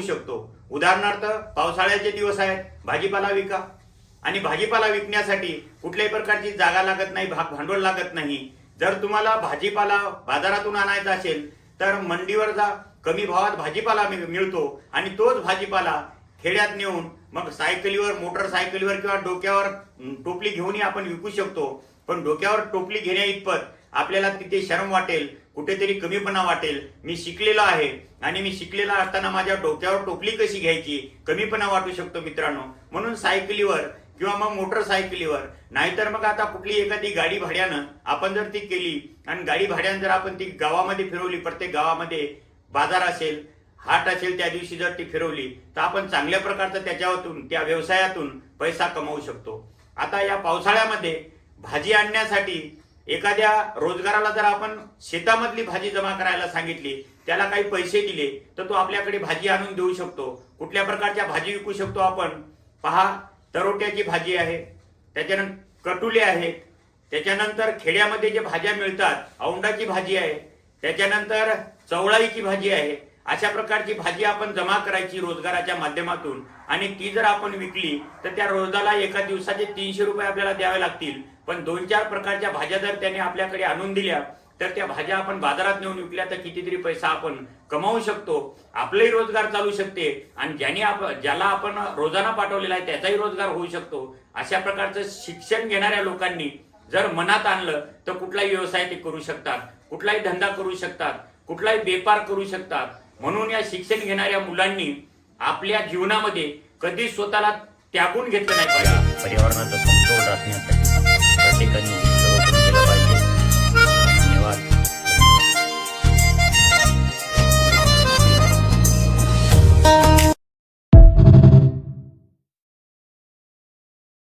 शकतो। उदाहरणार्थ पावसाळ्याचे दिवस आहेत, भाजीपाला विका आणि भाजीपाला विकण्यासाठी कुठल्याही प्रकारची जागा लागत नाही, भांडवल लागत नाही। जर तुम्हाला भाजीपाला बाजारातून आणायचा असेल तर मंडीवर जा, कमी भावात भाजीपाला मिळतो आणि तोच भाजीपाला खेड्यात नेऊन मग सायकलीवर, मोटरसायकलीवर किंवा डोक्यावर टोपली घेऊनही आपण विकू शकतो। पण डोक्यावर टोपली घेण्या इतपत आपल्याला तिथे शरम वाटेल, कुठेतरी कमीपणा वाटेल। मी शिकलेलो आहे आणि मी शिकलेला असताना माझ्या डोक्यावर टोपली कशी घ्यायची, कमीपणा वाटू शकतो मित्रांनो। म्हणून सायकलीवर किंवा मग मोटरसायकलीवर, नाहीतर मग आता कुठली एखादी गाडी भाड्यानं आपण जर ती केली आणि गाडी भाड्यानं जर आपण ती गावामध्ये फिरवली, प्रत्येक गावामध्ये बाजार असेल, हाट असेल, त्या दिवशी जर ती फिरवली तर आपण चांगल्या प्रकारचं त्याच्यातून, त्या व्यवसायातून पैसा कमवू शकतो। आता या पावसाळ्यामध्ये भाजी आणण्यासाठी एखाद्या रोजगाराला जर आपण शेतामधली भाजी जमा करायला सांगितली, त्याला काही पैसे दिले तर तो आपल्याकडे भाजी आणून देऊ शकतो। कुठल्या प्रकारच्या भाजी विकू शकतो आपण पहा, तरोट्याची भाजी आहे, त्याच्यानंतर कटुले आहेत, त्याच्यानंतर खेड्यामध्ये जे भाज्या मिळतात औंडाची भाजी आहे, त्याच्यानंतर चवळाईची भाजी आहे। अशा प्रकारची भाजी आपण जमा करायची रोजगाराच्या माध्यमातून आणि ती जर आपण विकली तर त्या रोजगाराला एका दिवसाचे 300 रुपये आपल्याला द्यावे लागतील। पण 2-4 प्रकारच्या भाज्या जर त्याने आपल्याकडे आणून दिल्या तर त्या भाज्या आपण बाजारात नेऊन विकल्या तर कितीतरी पैसा आपण कमावू शकतो। आपलाही रोजगार चालू शकते आणि ज्याला आपण रोजाना पाठवलेला आहे त्याचाही रोजगार होऊ शकतो। अशा प्रकारचं शिक्षण घेणाऱ्या लोकांनी जर मनात आणलं तर कुठलाही व्यवसाय ते करू शकतात, कुठलाही धंदा करू शकतात, कुठलाही व्यापार करू शकतात। म्हणून या शिक्षण घेणाऱ्या मुलांनी आपल्या जीवनामध्ये कधी स्वतःला त्यागून घेतलं नाही पाहिजे। पर्यावरणाचा समतोल राखण्यासाठी